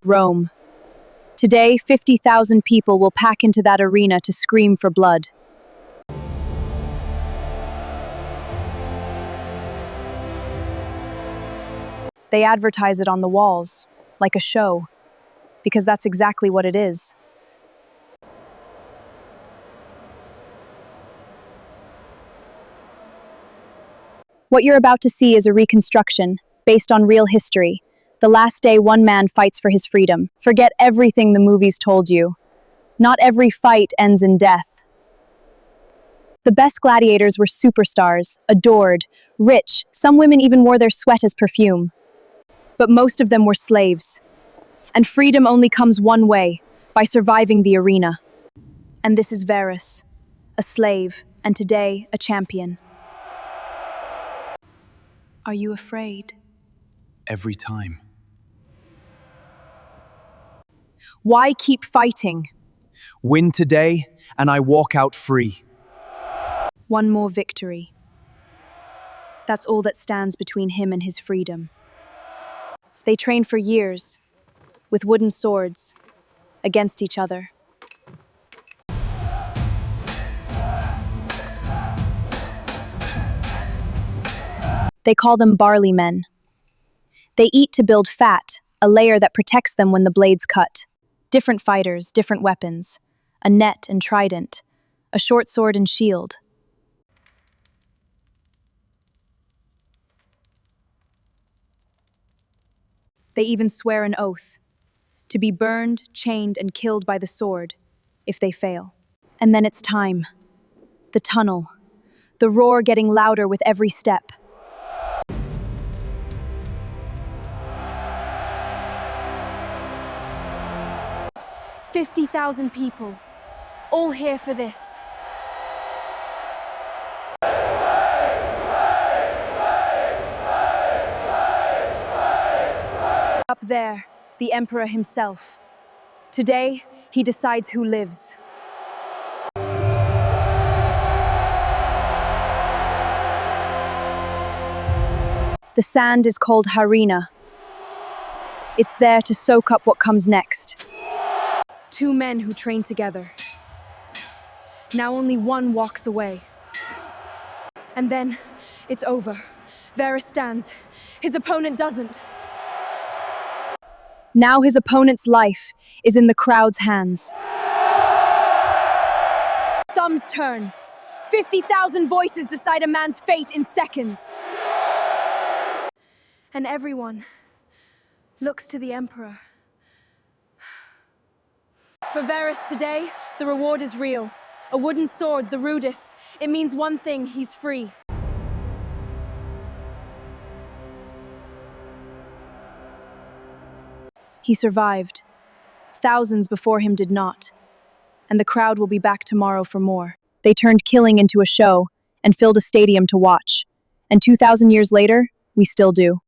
Rome. Today, 50,000 people will pack into that arena to scream for blood. They advertise it on the walls, like a show, because that's exactly what it is. What you're about to see is a reconstruction, based on real history. The last day one man fights for his freedom. Forget everything the movies told you. Not every fight ends in death. The best gladiators were superstars, adored, rich. Some women even wore their sweat as perfume. But most of them were slaves. And freedom only comes one way, by surviving the arena. And this is Verus, a slave, and today, a champion. Are you afraid? Every time. Why keep fighting? Win today, and I walk out free. One more victory. That's all that stands between him and his freedom. They train for years, with wooden swords, against each other. They call them barley men. They eat to build fat, a layer that protects them when the blades cut. Different fighters, different weapons, a net and trident, a short sword and shield. They even swear an oath, to be burned, chained, and killed by the sword, if they fail. And then it's time. The tunnel, the roar getting louder with every step. "50,000 people, all here for this." Up there, the emperor himself. Today, he decides who lives. The sand is called harina. It's there to soak up what comes next. Two men who train together. Now only one walks away. And then, it's over. Verus stands. His opponent doesn't. Now his opponent's life is in the crowd's hands. Thumbs turn. 50,000 voices decide a man's fate in seconds. And everyone looks to the emperor. For Verus today, the reward is real. A wooden sword, the rudis. It means one thing, he's free. He survived. Thousands before him did not. And the crowd will be back tomorrow for more. They turned killing into a show and filled a stadium to watch. And 2,000 years later, we still do.